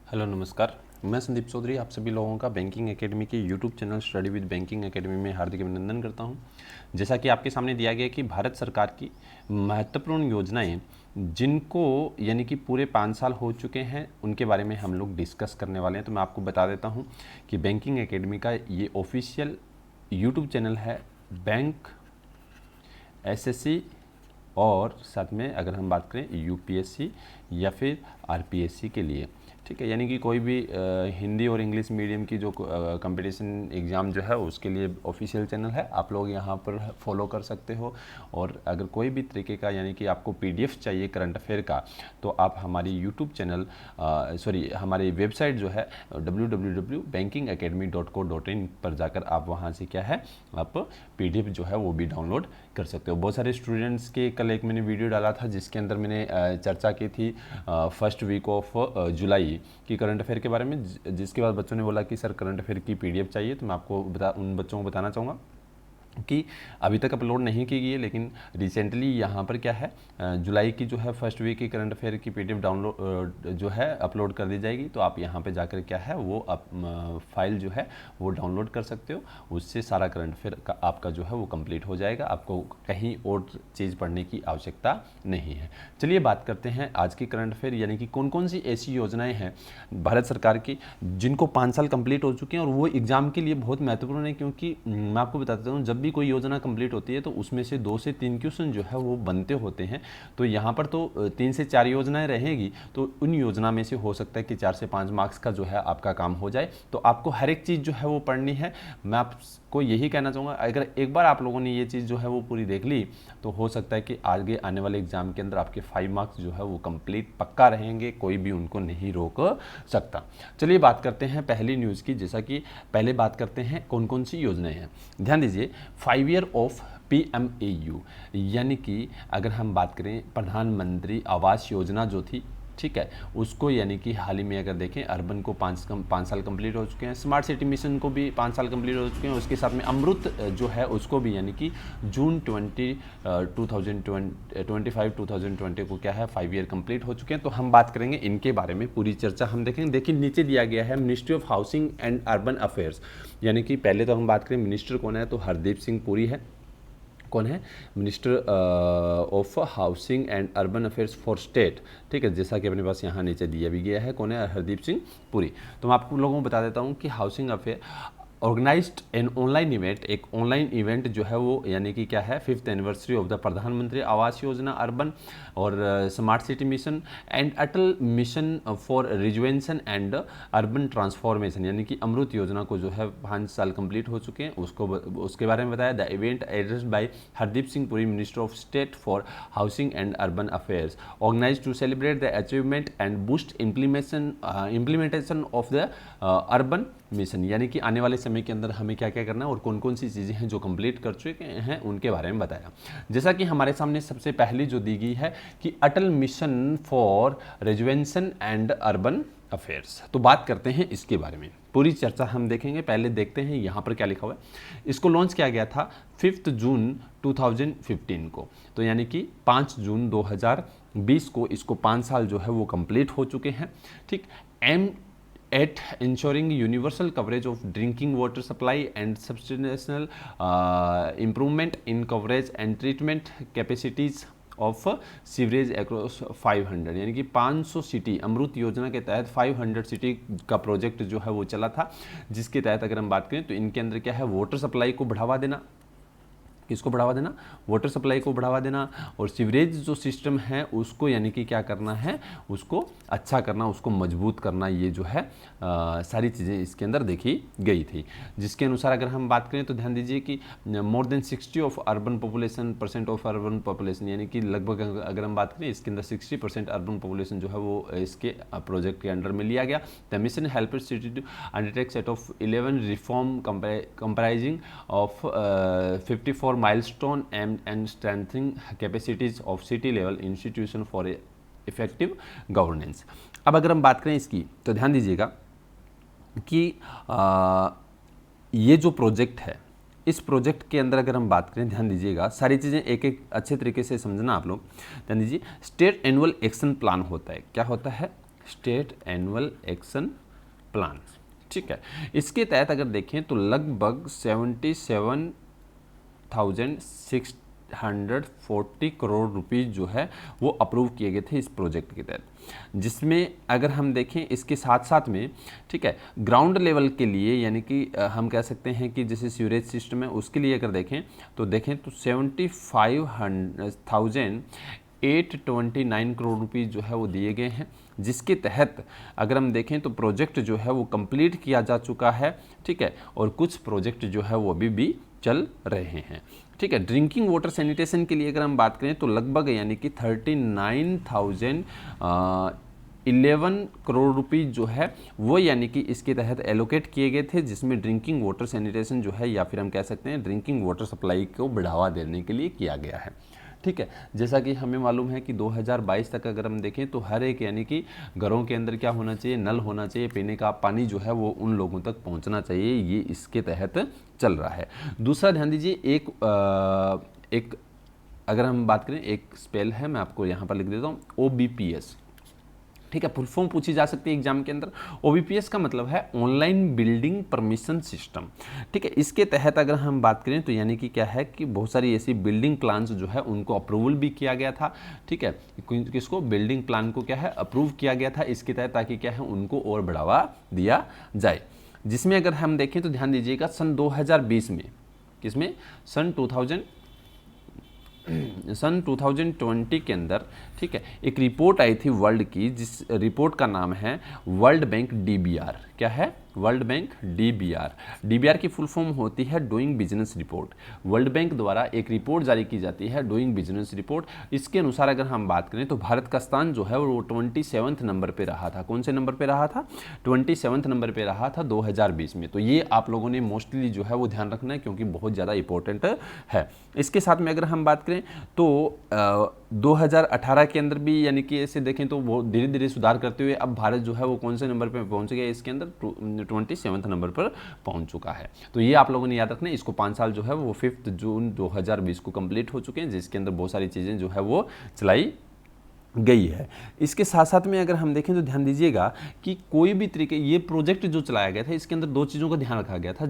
Hello नमस्कार, मैं संदीप चौधरी आप सभी लोगों का बैंकिंग एकेडमी के YouTube channel study with banking academy में हार्दिक अभिनंदन करता हूं। जैसा कि आपके सामने दिया गया कि भारत सरकार की महत्वपूर्ण योजनाएं जिनको यानी कि पूरे 5 साल हो चुके हैं उनके बारे में हम लोग डिस्कस करने वाले हैं। तो मैं आपको बता देता हूँ कि बैंकिंग एकेडमी का ये ऑफिशियल यूट्यूब चैनल है बैंक, एसएससी और साथ में अगर हम बात करें यूपीएससी या फिर आरपीएससी के लिए, ठीक है। यानी कि कोई भी हिंदी और इंग्लिश मीडियम की जो कंपटीशन एग्ज़ाम जो है उसके लिए ऑफिशियल चैनल है, आप लोग यहाँ पर फॉलो कर सकते हो। और अगर कोई भी तरीके का यानी कि आपको पीडीएफ चाहिए करंट अफेयर का, तो आप हमारी यूट्यूब चैनल हमारी वेबसाइट जो है www.bankingacademy.co.in पर जाकर आप वहाँ से क्या है आप पीडीएफ जो है वो भी डाउनलोड कर सकते हो। बहुत सारे स्टूडेंट्स के कल एक मैंने वीडियो डाला था जिसके अंदर मैंने चर्चा की थी फर्स्ट वीक ऑफ जुलाई की करंट अफेयर के बारे में, जिसके बाद बच्चों ने बोला कि सर करंट अफेयर की पीडीएफ चाहिए। तो मैं आपको उन बच्चों को बताना चाहूँगा कि अभी तक अपलोड नहीं की गई है, लेकिन रिसेंटली यहाँ पर क्या है जुलाई की जो है फर्स्ट वीक की करंट अफेयर की पीडीएफ डाउनलोड जो है अपलोड कर दी जाएगी। तो आप यहाँ पे जाकर क्या है वो फाइल जो है वो डाउनलोड कर सकते हो, उससे सारा करंट अफेयर का आपका जो है वो कंप्लीट हो जाएगा, आपको कहीं और चीज़ पढ़ने की आवश्यकता नहीं है। चलिए बात करते हैं आज की करंट अफेयर, यानी कि कौन कौन सी ऐसी योजनाएँ हैं भारत सरकार की जिनको 5 साल कंप्लीट हो चुके हैं और वो एग्ज़ाम के लिए बहुत महत्वपूर्ण है। क्योंकि मैं आपको बता देता हूँ जब भी कोई योजना कंप्लीट होती है तो उसमें से 2 से 3 क्वेश्चन जो है वो बनते होते हैं। तो यहाँ पर तो 3 से 4 योजनाएं रहेगी, तो उन योजना में से हो सकता है कि 4 से 5 मार्क्स का जो है आपका काम हो जाए। तो आपको हर एक चीज़ जो है वो पढ़नी है। मैं आपको यही कहना चाहूँगा, अगर एक बार आप लोगों ने ये चीज़ जो है वो पूरी देख ली तो हो सकता है कि आगे आने वाले एग्जाम के अंदर आपके 5 मार्क्स जो है वो कंप्लीट पक्का रहेंगे, कोई भी उनको नहीं रोक सकता। चलिए बात करते हैं पहली न्यूज़ की। जैसा कि पहले बात करते हैं कौन कौन सी योजनाएं हैं, ध्यान दीजिए। 5 ईयर ऑफ PMAU, यानी कि अगर हम बात करें प्रधानमंत्री आवास योजना जो थी, ठीक है, उसको यानी कि हाल ही में अगर देखें अर्बन को 5 साल कंप्लीट हो चुके हैं, स्मार्ट सिटी मिशन को भी 5 साल कंप्लीट हो चुके हैं, उसके साथ में अमृत जो है उसको भी यानी कि जून 2020 को क्या है 5 ईयर कंप्लीट हो चुके हैं। तो हम बात करेंगे इनके बारे में, पूरी चर्चा हम देखेंगे। देखिए नीचे दिया गया है ministry of housing and urban affairs, यानी कि पहले तो हम बात करें मिनिस्टर कौन है, तो हरदीप सिंह पुरी है। कौन है? Minister of housing and urban affairs for state, ठीक है, जैसा कि अपने पास यहाँ नीचे दिया भी गया है। कौन है? हरदीप सिंह पुरी। तो मैं आप लोगों को बता देता हूँ कि housing affair organised an online event, एक ऑनलाइन इवेंट जो है वो यानी कि क्या है 5th एनिवर्सरी ऑफ द प्रधानमंत्री आवास योजना अर्बन और smart city mission and Atal mission for rejuvenation and urban transformation, यानी कि अमृत योजना को जो है 5 साल कंप्लीट हो चुके हैं, उसके बारे में बताया। The event addressed by Hardeep Singh Puri, minister of state for housing and urban affairs, organise to celebrate the achievement and boost implementation of the urban mission, यानी कि आने वाले समय के अंदर हमें क्या क्या करना है और कौन कौन सी चीज़ें हैं जो कंप्लीट कर चुके हैं उनके बारे में बताया। जैसा कि हमारे सामने सबसे पहली जो दी गई है कि Atal mission for rejuvenation and urban affairs, तो बात करते हैं इसके बारे में, पूरी चर्चा हम देखेंगे। पहले देखते हैं यहाँ पर क्या लिखा हुआ है। इसको लॉन्च किया गया था 5 जून 2015 को, तो यानी कि 5 जून 2020 को इसको 5 साल जो है वो कंप्लीट हो चुके हैं, ठीक। Aim at ensuring universal coverage of drinking water supply and substantial improvement in coverage and treatment capacities of sewerage across 500, यानी कि 500 सिटी अमृत योजना के तहत 500 सिटी का प्रोजेक्ट जो है वो चला था, जिसके तहत अगर हम बात करें तो इनके अंदर क्या है वाटर सप्लाई को बढ़ावा देना, किसको बढ़ावा देना? वाटर सप्लाई को बढ़ावा देना, और सीवरेज जो सिस्टम है उसको यानी कि क्या करना है, उसको अच्छा करना, उसको मजबूत करना, ये जो है सारी चीज़ें इसके अंदर देखी गई थी। जिसके अनुसार अगर हम बात करें तो ध्यान दीजिए कि more than 60 of urban population percent of urban population, यानी कि लगभग अगर हम बात करें इसके अंदर 60% अर्बन पॉपुलेशन जो है वो इसके प्रोजेक्ट के अंडर में लिया गया। The mission help city to undertake set of 11 reform comprising of 54 milestone and strengthening capacities of city level institution for effective governance। अब अगर हम बात करें इसकी तो ध्यान दीजिएगा कि ये जो प्रोजेक्ट है, इस प्रोजेक्ट के अंदर अगर हम बात करें, ध्यान दीजिएगा सारी चीज़ें एक एक अच्छे तरीके से समझना आप लोग। ध्यान दीजिए, स्टेट एनुअल एक्शन प्लान होता है, क्या होता है? State annual action plan. ठीक है, इसके तहत अगर देखें तो लगभग 77,640 करोड़ रुपीस जो है वो अप्रूव किए गए थे इस प्रोजेक्ट के तहत, जिसमें अगर हम देखें इसके साथ साथ में, ठीक है, ग्राउंड लेवल के लिए यानी कि हम कह सकते हैं कि जैसे सीवरेज सिस्टम है उसके लिए अगर देखें तो 75,829 करोड़ रुपीस जो है वो दिए गए हैं, जिसके तहत अगर हम देखें तो प्रोजेक्ट जो है वो कंप्लीट किया जा चुका है। ठीक है, और कुछ प्रोजेक्ट जो है वो अभी भी चल रहे हैं। ठीक है, ड्रिंकिंग वाटर सैनिटेशन के लिए अगर हम बात करें तो लगभग यानी कि 39,011 करोड़ रुपीस जो है वो यानी कि इसके तहत एलोकेट किए गए थे, जिसमें ड्रिंकिंग वाटर सैनिटेशन जो है या फिर हम कह सकते हैं ड्रिंकिंग वाटर सप्लाई को बढ़ावा देने के लिए किया गया है। ठीक है, जैसा कि हमें मालूम है कि 2022 तक अगर हम देखें तो हर एक यानी कि घरों के अंदर क्या होना चाहिए, नल होना चाहिए, पीने का पानी जो है वो उन लोगों तक पहुंचना चाहिए, ये इसके तहत चल रहा है। दूसरा ध्यान दीजिए, एक अगर हम बात करें, एक स्पेल है, मैं आपको यहाँ पर लिख देता हूँ, OBPS। ठीक है, फुल फॉर्म पूछी जा सकती है एग्जाम के अंदर। OBPS का मतलब है ऑनलाइन बिल्डिंग परमिशन सिस्टम। ठीक है, इसके तहत अगर हम बात करें तो यानी कि क्या है कि बहुत सारी ऐसी बिल्डिंग प्लान्स जो है उनको अप्रूवल भी किया गया था। ठीक है, किसको, बिल्डिंग प्लान को क्या है अप्रूव किया गया था इसके तहत, ताकि क्या है उनको और बढ़ावा दिया जाए। जिसमें अगर हम देखें तो ध्यान दीजिएगा सन 2020 में, किसमें, सन 2020 के अंदर, ठीक है, एक रिपोर्ट आई थी वर्ल्ड की, जिस रिपोर्ट का नाम है वर्ल्ड बैंक DBR। क्या है, वर्ल्ड बैंक DBR की फुल फॉर्म होती है doing business report. World bank द्वारा एक रिपोर्ट जारी की जाती है, डूइंग बिजनेस रिपोर्ट। इसके अनुसार अगर हम बात करें तो भारत का स्थान जो है वो 27वें नंबर पे रहा था। कौन से नंबर पे रहा था, 27वें नंबर पे रहा था 2020 में। तो ये आप लोगों ने मोस्टली जो है वो ध्यान रखना है, क्योंकि बहुत ज़्यादा इंपॉर्टेंट है। इसके साथ में अगर हम बात करें तो 2018 के अंदर भी यानी कि ऐसे देखें तो वो धीरे धीरे सुधार करते हुए अब भारत जो है वो कौन से नंबर पे पहुंच गया, इसके अंदर 27वें नंबर पर पहुंच चुका है। तो ये आप लोगों ने याद रखना है। इसको 5 साल जो है वो 5 जून 2020 को कंप्लीट हो चुके हैं, जिसके अंदर बहुत सारी चीज़ें जो है वो चलाई गई है। इसके साथ साथ में अगर हम देखें तो ध्यान दीजिएगा कि कोई भी तरीके, ये प्रोजेक्ट जो चलाया गया था इसके अंदर 2 चीज़ों का ध्यान रखा गया था।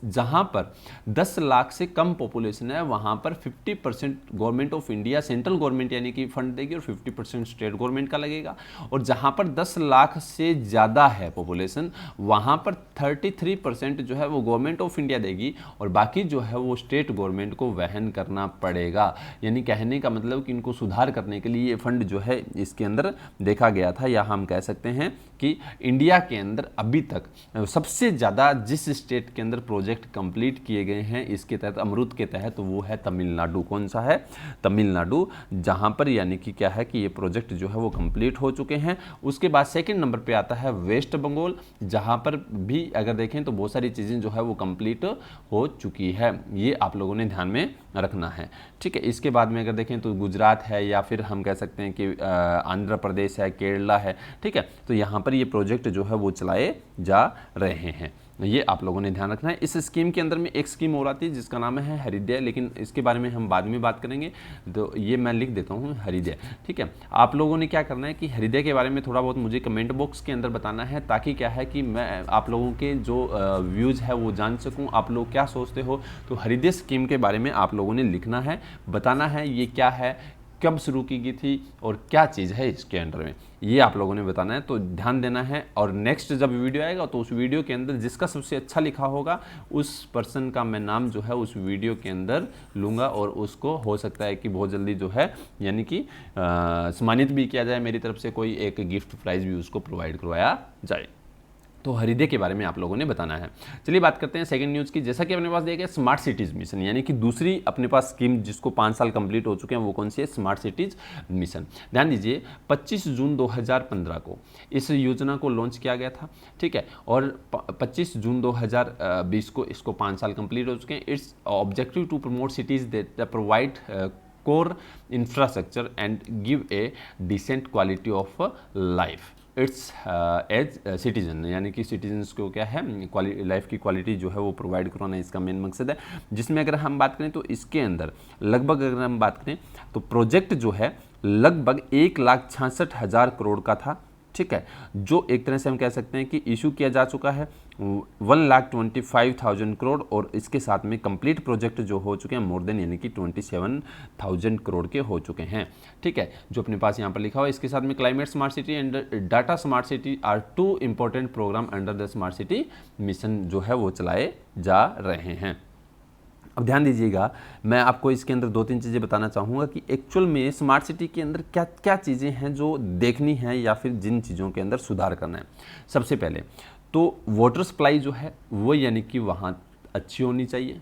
जहां पर 10 लाख से कम पॉपुलेशन है वहां पर 50% government of India, central government यानी कि फंड देगी, और 50% स्टेट गवर्नमेंट का लगेगा। और जहां पर 10 लाख से ज़्यादा है पॉपुलेशन वहां पर 33% जो है वो गवर्नमेंट ऑफ इंडिया देगी, और बाकी जो है वो स्टेट गवर्नमेंट को वहन करना पड़ेगा। यानी कहने का मतलब कि इनको सुधार करने के लिए ये फंड जो है इसके अंदर देखा गया था, या हम कह सकते हैं कि इंडिया के अंदर अभी तक सबसे ज़्यादा जिस स्टेट के अंदर प्रोजेक्ट कंप्लीट किए गए हैं इसके तहत, अमृत के तहत, वो है तमिलनाडु। कौन सा है, तमिलनाडु, जहां पर यानी कि क्या है कि ये प्रोजेक्ट जो है वो कंप्लीट हो चुके हैं। उसके बाद सेकंड नंबर पे आता है वेस्ट बंगाल, जहां पर भी अगर देखें तो बहुत सारी चीज़ें जो है वो कंप्लीट हो चुकी है। ये आप लोगों ने ध्यान में रखना है। ठीक है, इसके बाद में अगर देखें तो गुजरात है, या फिर हम कह सकते हैं कि आंध्र प्रदेश है, केरला है। ठीक है, तो यहाँ पर ये प्रोजेक्ट जो है वो चलाए जा रहे हैं। ये आप लोगों ने ध्यान रखना है। इस स्कीम के अंदर में एक स्कीम और आती है जिसका नाम है हरिदय, लेकिन इसके बारे में हम बाद में बात करेंगे, तो ये मैं लिख देता हूँ हरिदय। ठीक है, आप लोगों ने क्या करना है कि हरिदय के बारे में थोड़ा बहुत मुझे कमेंट बॉक्स के अंदर बताना है, ताकि क्या है कि मैं आप लोगों के जो व्यूज़ है वो जान सकूँ, आप लोग क्या सोचते हो। तो हरिदय स्कीम के बारे में आप लोगों ने लिखना है, बताना है ये क्या है, कब शुरू की गई थी और क्या चीज़ है इसके अंडर में, ये आप लोगों ने बताना है। तो ध्यान देना है, और नेक्स्ट जब वीडियो आएगा तो उस वीडियो के अंदर जिसका सबसे अच्छा लिखा होगा उस पर्सन का मैं नाम जो है उस वीडियो के अंदर लूँगा, और उसको हो सकता है कि बहुत जल्दी जो है यानी कि सम्मानित भी किया जाए मेरी तरफ से, कोई एक गिफ्ट प्राइज़ भी उसको प्रोवाइड करवाया जाए। तो हरिदय के बारे में आप लोगों ने बताना है। चलिए बात करते हैं सेकंड न्यूज़ की। जैसा कि अपने पास देखा स्मार्ट सिटीज़ मिशन, यानी कि दूसरी अपने पास स्कीम जिसको 5 साल कंप्लीट हो चुके हैं, वो कौन सी है, स्मार्ट सिटीज़ मिशन। ध्यान दीजिए 25 जून 2015 को इस योजना को लॉन्च किया गया था। ठीक है, और 25 जून 2020 को इसको 5 साल कंप्लीट हो चुके हैं। Its objective to promote cities that provide core infrastructure and give a decent quality of life its age citizen, यानी कि सिटीजन्स को क्या है लाइफ की क्वालिटी जो है वो प्रोवाइड करवाना इसका मेन मकसद है। जिसमें अगर हम बात करें तो इसके अंदर लगभग अगर हम बात करें तो प्रोजेक्ट जो है लगभग 1,66,000 करोड़ का था। ठीक है, जो एक तरह से हम कह सकते हैं कि इशू किया जा चुका है 1,25,000 करोड़, और इसके साथ में कंप्लीट प्रोजेक्ट जो हो चुके हैं मोर देन यानी कि 27,000 करोड़ के हो चुके हैं। ठीक है, जो अपने पास यहाँ पर लिखा हुआ है, इसके साथ में climate smart city and data smart city are 2 important programme under the smart city mission जो है वो चलाए जा रहे हैं। अब ध्यान दीजिएगा, मैं आपको इसके अंदर 2-3 चीज़ें बताना चाहूँगा कि एक्चुअल में स्मार्ट सिटी के अंदर क्या क्या चीज़ें हैं जो देखनी है या फिर जिन चीज़ों के अंदर सुधार करना है। सबसे पहले तो वाटर सप्लाई जो है वो यानी कि वहाँ अच्छी होनी चाहिए।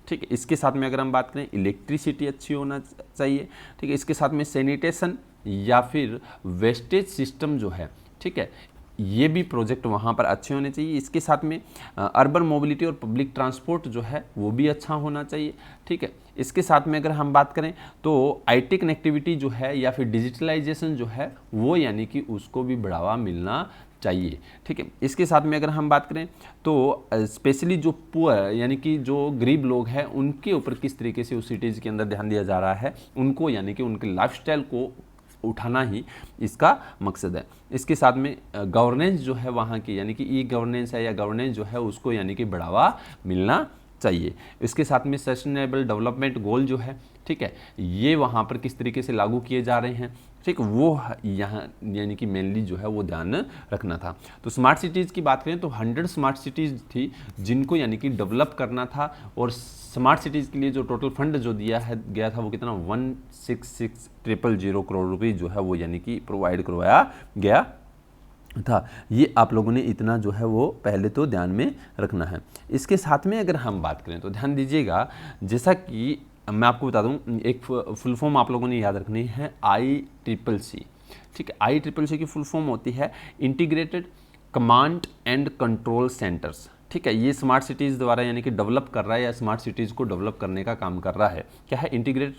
ठीक है, इसके साथ में अगर हम बात करें इलेक्ट्रिसिटी अच्छी होना चाहिए। ठीक है, इसके साथ में सैनिटेशन या फिर वेस्टेज सिस्टम जो है, ठीक है, ये भी प्रोजेक्ट वहाँ पर अच्छे होने चाहिए। इसके साथ में अर्बन मोबिलिटी और पब्लिक ट्रांसपोर्ट जो है वो भी अच्छा होना चाहिए। ठीक है, इसके साथ में अगर हम बात करें तो आईटी कनेक्टिविटी जो है या फिर डिजिटलाइजेशन जो है वो यानी कि उसको भी बढ़ावा मिलना चाहिए। ठीक है, इसके साथ में अगर हम बात करें तो स्पेशली जो पुअर यानी कि जो गरीब लोग हैं उनके ऊपर किस तरीके से उस सिटीज़ के अंदर ध्यान दिया जा रहा है, उनको यानी कि उनके लाइफस्टाइल को उठाना ही इसका मकसद है। इसके साथ में गवर्नेंस जो है वहाँ की यानी कि ई गवर्नेंस है या गवर्नेंस जो है उसको यानी कि बढ़ावा मिलना चाहिए। इसके साथ में सस्टेनेबल डेवलपमेंट गोल जो है, ठीक है, ये वहाँ पर किस तरीके से लागू किए जा रहे हैं, ठीक, वो यहाँ यानी कि मेनली जो है वो ध्यान रखना था। तो स्मार्ट सिटीज़ की बात करें तो 100 स्मार्ट सिटीज़ थी जिनको यानी कि डेवलप करना था, और स्मार्ट सिटीज़ के लिए जो टोटल फंड जो दिया है गया था वो कितना 166,000 करोड़ रुपये जो है वो यानी कि प्रोवाइड करवाया गया था। ये आप लोगों ने इतना जो है वो पहले तो ध्यान में रखना है। इसके साथ में अगर हम बात करें तो ध्यान दीजिएगा, जैसा कि मैं आपको बता दूं, एक फुल फॉर्म आप लोगों ने याद रखनी है ICCC। ठीक है, ICCC की फुल फॉर्म होती है integrated command and control centres. ठीक है, ये स्मार्ट सिटीज़ द्वारा यानी कि डेवलप कर रहा है या स्मार्ट सिटीज़ को डेवलप करने का काम कर रहा है। क्या है? Integrated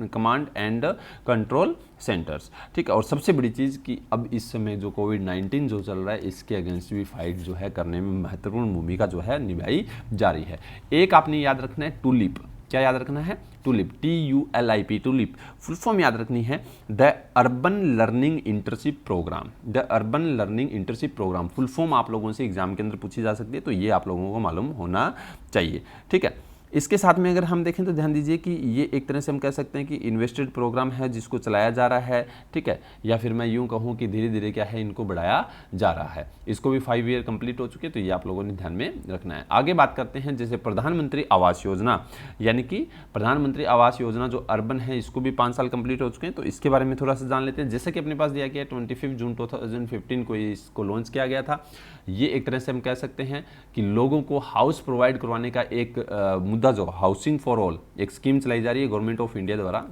command and control centres. ठीक है, और सबसे बड़ी चीज़ कि अब इस समय जो कोविड-19 जो चल रहा है इसके अगेंस्ट भी फाइट जो है करने में महत्वपूर्ण भूमिका जो है निभाई जा रही है। एक आपने याद रखना है टूलिप। क्या याद रखना है? TULIP, TULIP, TULIP full form याद रखनी है the urban learning internship programme. The urban learning internship programme full form आप लोगों से एग्जाम के अंदर पूछी जा सकती है, तो ये आप लोगों को मालूम होना चाहिए। ठीक है, इसके साथ में अगर हम देखें तो ध्यान दीजिए कि ये एक तरह से हम कह सकते हैं कि इन्वेस्टेड प्रोग्राम है जिसको चलाया जा रहा है। ठीक है, या फिर मैं यूं कहूं कि धीरे धीरे क्या है इनको बढ़ाया जा रहा है। इसको भी 5 ईयर कंप्लीट हो चुके हैं, तो ये आप लोगों ने ध्यान में रखना है। आगे बात करते हैं जैसे प्रधानमंत्री आवास योजना, यानी कि प्रधानमंत्री आवास योजना जो अर्बन है इसको भी 5 साल कंप्लीट हो चुके हैं, तो इसके बारे में थोड़ा सा जान लेते हैं। जैसे कि अपने पास दिया गया 25 जून 2015 को इसको लॉन्च किया गया था। ये एक तरह से हम कह सकते हैं कि लोगों को हाउस प्रोवाइड करवाने का एक मुद्दा जो हाउसिंग फॉर ऑल एक स्कीम चलाई जा रही है गवर्नमेंट ऑफ इंडिया द्वारा,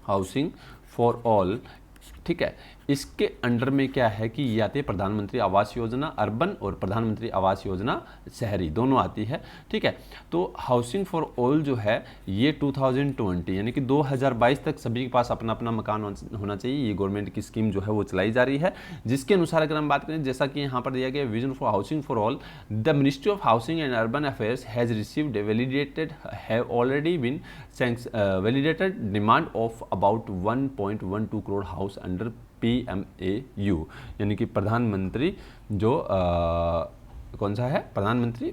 हाउसिंग फॉर ऑल। ठीक है, इसके अंडर में क्या है कि ये आती है प्रधानमंत्री आवास योजना अर्बन और प्रधानमंत्री आवास योजना शहरी, दोनों आती है। ठीक है, तो हाउसिंग फॉर ऑल जो है ये 2020 यानी कि 2022 तक सभी के पास अपना अपना मकान होना चाहिए। ये गवर्नमेंट की स्कीम जो है वो चलाई जा रही है, जिसके अनुसार अगर हम बात करें जैसा कि यहाँ पर दिया गया vision for housing for all, the ministry of housing and urban affairs has received validated have already been validated demand of about 1.12 crore house under PMAU, यानी कि प्रधानमंत्री जो कौन सा है, प्रधानमंत्री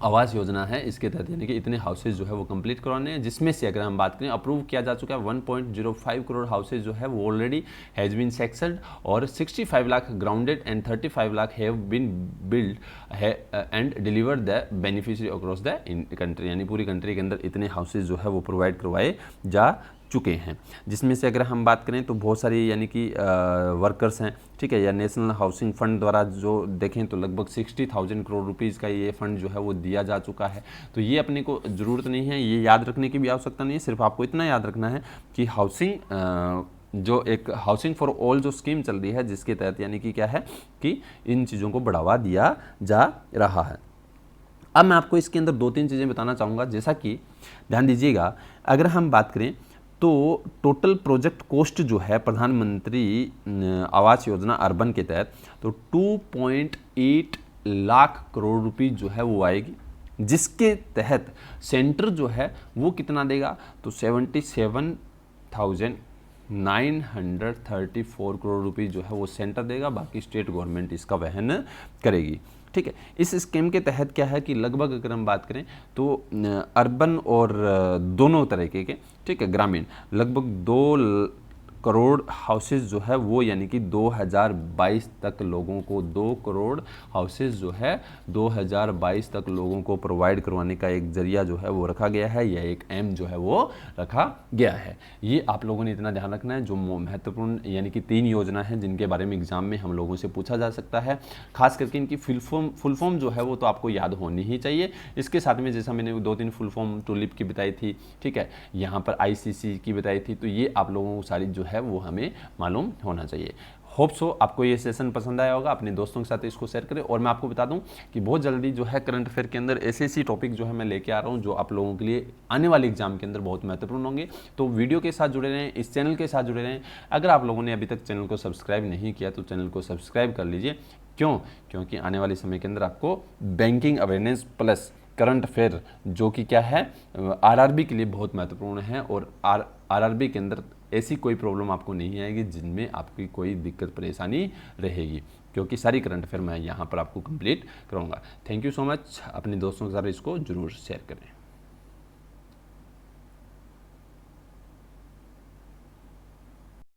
आवास योजना है, इसके तहत यानी कि इतने हाउसेज जो है वो कंप्लीट करवाने हैं, जिसमें से अगर हम बात करें अप्रूव किया जा चुका है 1.05 करोड़ हाउसेज जो है वो ऑलरेडी हैज़ बीन सेक्शनड, और 65 lakh grounded and 35 lakh have been build and delivered the beneficiary across the country, यानी पूरी कंट्री के अंदर इतने हाउसेज जो है वो प्रोवाइड करवाए जा चुके हैं। जिसमें से अगर हम बात करें तो बहुत सारी यानी कि वर्कर्स हैं। ठीक है, या नेशनल हाउसिंग फंड द्वारा जो देखें तो लगभग 60,000 करोड़ रुपीज़ का ये फंड जो है वो दिया जा चुका है। तो ये अपने को ज़रूरत नहीं है, ये याद रखने की भी आवश्यकता नहीं है, सिर्फ आपको इतना याद रखना है कि हाउसिंग जो एक हाउसिंग फॉर ऑल जो स्कीम चल रही है जिसके तहत यानी कि क्या है कि इन चीज़ों को बढ़ावा दिया जा रहा है। अब मैं आपको इसके अंदर 2-3 चीज़ें बताना चाहूँगा। जैसा कि ध्यान दीजिएगा, अगर हम बात करें तो टोटल प्रोजेक्ट कॉस्ट जो है प्रधानमंत्री आवास योजना अर्बन के तहत तो 2.8 लाख करोड़ रुपए जो है वो आएगी, जिसके तहत सेंटर जो है वो कितना देगा तो 77,000 934 करोड़ रुपये जो है वो सेंटर देगा, बाकी स्टेट गवर्नमेंट इसका वहन करेगी। ठीक है, इस स्कीम के तहत क्या है कि लगभग अगर हम बात करें तो अर्बन और दोनों तरीके के, ठीक है, ग्रामीण लगभग 2 करोड़ हाउसेज जो है वो, यानी कि 2022 तक लोगों को 2 करोड़ हाउसेज जो है 2022 तक लोगों को प्रोवाइड करवाने का एक जरिया जो है वो रखा गया है, या एक एम जो है वो रखा गया है। ये आप लोगों ने इतना ध्यान रखना है। जो महत्वपूर्ण यानी कि 3 योजना है जिनके बारे में एग्जाम में हम लोगों से पूछा जा सकता है, खास करके इनकी फुल फॉर्म जो है वो तो आपको याद होनी ही चाहिए। इसके साथ में जैसा मैंने 2-3 फुल फॉर्म टूलिप की बताई थी, ठीक है, यहाँ पर ICC की बताई थी, तो ये आप लोगों को सारी जो है वो हमें मालूम होना चाहिए। होप सो आपको ये सेशन पसंद आया होगा, अपने दोस्तों के साथ इसको शेयर करें। और मैं आपको बता दूं कि बहुत जल्दी जो है करंट अफेयर के अंदर ऐसे टॉपिक जो है मैं लेके आ रहा हूं जो आप लोगों के लिए आने वाले एग्जाम के अंदर बहुत महत्वपूर्ण होंगे। तो वीडियो के साथ जुड़े रहें, इस चैनल के साथ जुड़े रहें। अगर आप लोगों ने अभी तक चैनल को सब्सक्राइब नहीं किया तो चैनल को सब्सक्राइब कर लीजिए। क्यों? क्योंकि आने वाले समय के अंदर आपको banking awareness plus current affair जो कि क्या है RRB के लिए बहुत महत्वपूर्ण है, और RRB के अंदर ऐसी कोई प्रॉब्लम आपको नहीं आएगी जिनमें आपकी कोई दिक्कत परेशानी रहेगी, क्योंकि सारी करंट अफेयर मैं यहाँ पर आपको कंप्लीट कराऊंगा। Thank you so much. अपने दोस्तों के साथ इसको जरूर शेयर करें।